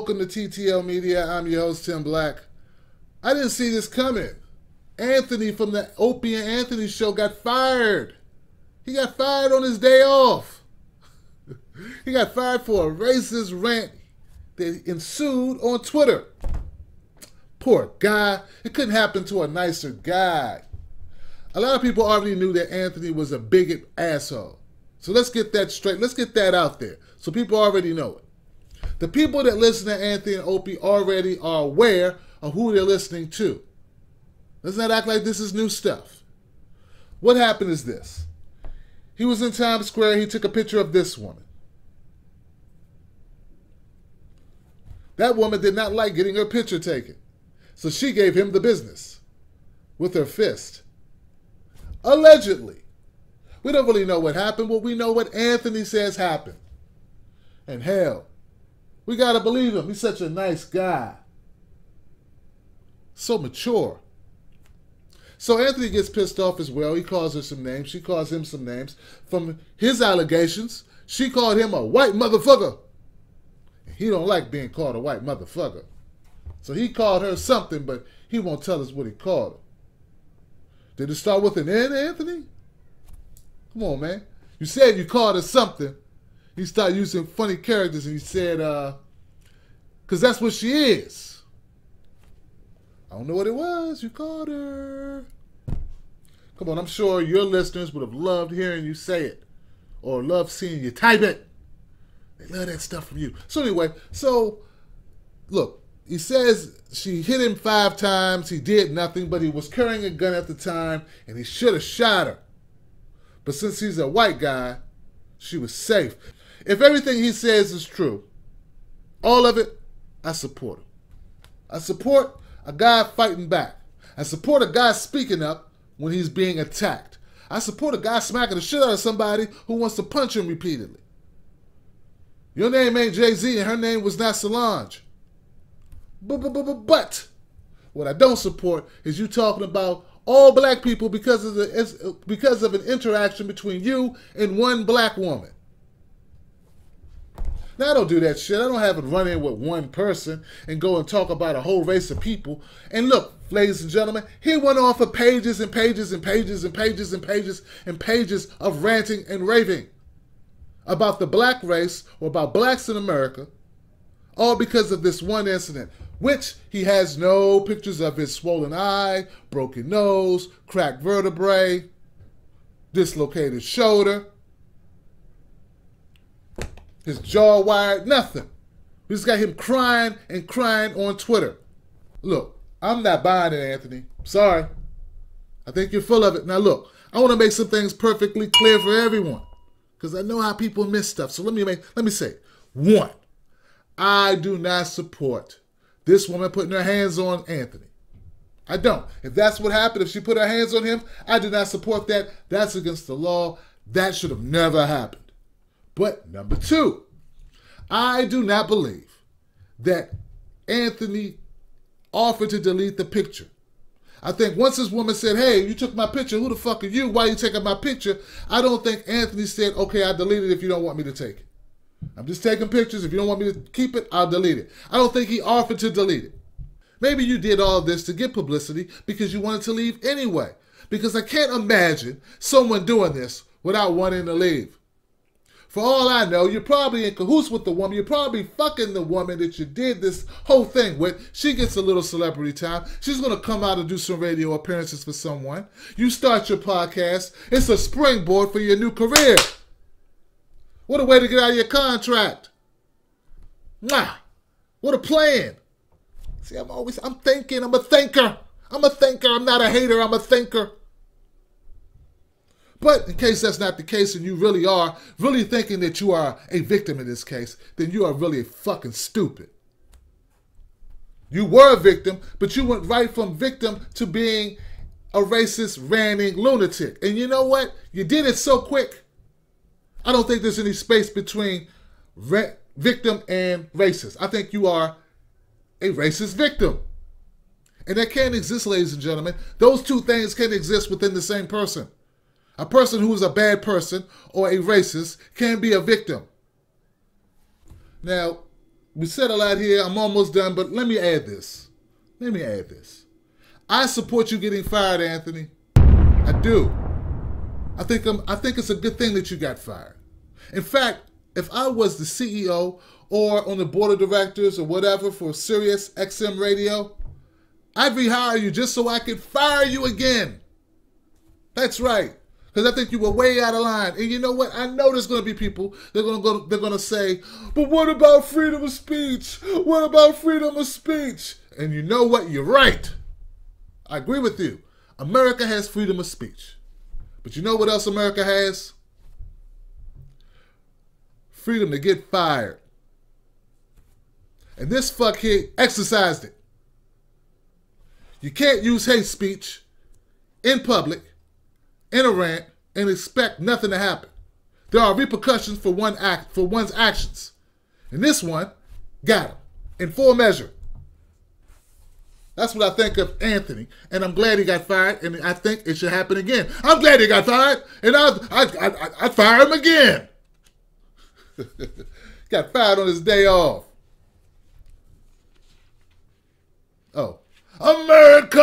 welcome to TTL Media. I'm your host, Tim Black. I didn't see this coming. Anthony from the Opie and Anthony show got fired. He got fired on his day off. He got fired for a racist rant that ensued on Twitter. Poor guy. It couldn't happen to a nicer guy. A lot of people already knew that Anthony was a bigot asshole. So let's get that straight. Let's get that out there so people already know it. The people that listen to Anthony and Opie already are aware of who they're listening to. Let's not act like this is new stuff. What happened is this. He was in Times Square. He took a picture of this woman. That woman did not like getting her picture taken. So she gave him the business with her fist. Allegedly. We don't really know what happened, but we know what Anthony says happened. And hell, we got to believe him. He's such a nice guy. So mature. So Anthony gets pissed off as well. He calls her some names. She calls him some names. From his allegations, she called him a white motherfucker. He don't like being called a white motherfucker. So he called her something, but he won't tell us what he called her. Did it start with an N, Anthony? Come on, man. You said you called her something. He started using funny characters and he said, because that's what she is. I don't know what it was. You called her. Come on, I'm sure your listeners would have loved hearing you say it or loved seeing you type it. They love that stuff from you. So anyway, look, he says she hit him 5 times. He did nothing, but he was carrying a gun at the time and he should have shot her. But since he's a white guy, she was safe. If everything he says is true, all of it, I support him. I support a guy fighting back. I support a guy speaking up when he's being attacked. I support a guy smacking the shit out of somebody who wants to punch him repeatedly. Your name ain't Jay-Z and her name was not Solange. But what I don't support is you talking about all black people because of an interaction between you and one black woman. Now, I don't do that shit. I don't have it run in with one person and go and talk about a whole race of people. And look, ladies and gentlemen, he went on for pages and pages and pages and pages and pages and pages of ranting and raving about the black race or about blacks in America, all because of this one incident, which he has no pictures of his swollen eye, broken nose, cracked vertebrae, dislocated shoulder, his jaw wired, nothing. We just got him crying and crying on Twitter. Look, I'm not buying it, Anthony. Sorry. I think you're full of it. Now look, I want to make some things perfectly clear for everyone because I know how people miss stuff. So let me say it. 1, I do not support this woman putting her hands on Anthony. I don't. If that's what happened, if she put her hands on him, I do not support that. That's against the law. That should have never happened. But number 2, I do not believe that Anthony offered to delete the picture. I think once this woman said, hey, you took my picture, who the fuck are you? Why are you taking my picture? I don't think Anthony said, okay, I deleted it if you don't want me to take it. I'm just taking pictures. If you don't want me to keep it, I'll delete it. I don't think he offered to delete it. Maybe you did all this to get publicity because you wanted to leave anyway. Because I can't imagine someone doing this without wanting to leave. For all I know, you're probably in cahoots with the woman. You're probably fucking the woman that you did this whole thing with. She gets a little celebrity time. She's going to come out and do some radio appearances for someone. You start your podcast. It's a springboard for your new career. What a way to get out of your contract. Nah. What a plan. See, I'm thinking. I'm a thinker. I'm a thinker. I'm not a hater. I'm a thinker. But in case that's not the case and you really are really thinking that you are a victim in this case, then you are really fucking stupid. You were a victim, but you went right from victim to being a racist, ranting lunatic. And you know what? You did it so quick. I don't think there's any space between victim and racist. I think you are a racist victim. And that can't exist, ladies and gentlemen. Those two things can't exist within the same person. A person who is a bad person or a racist can be a victim. Now, We said a lot here. I'm almost done, but let me add this. I support you getting fired, Anthony. I do. I think it's a good thing that you got fired. In fact, if I was the CEO or on the board of directors or whatever for Sirius XM Radio, I'd rehire you just so I could fire you again. That's right. Because I think you were way out of line. And you know what? I know there's going to be people, they're going to say, but what about freedom of speech? What about freedom of speech? And you know what? You're right. I agree with you. America has freedom of speech. But you know what else America has? Freedom to get fired. And this fuck here exercised it. You can't use hate speech in public, in a rant, and expect nothing to happen. There are repercussions for one's actions. And this one got him in full measure. That's what I think of Anthony, and I'm glad he got fired, and I think it should happen again. I'm glad he got fired, and I'd fire him again. Got fired on his day off. Oh, America!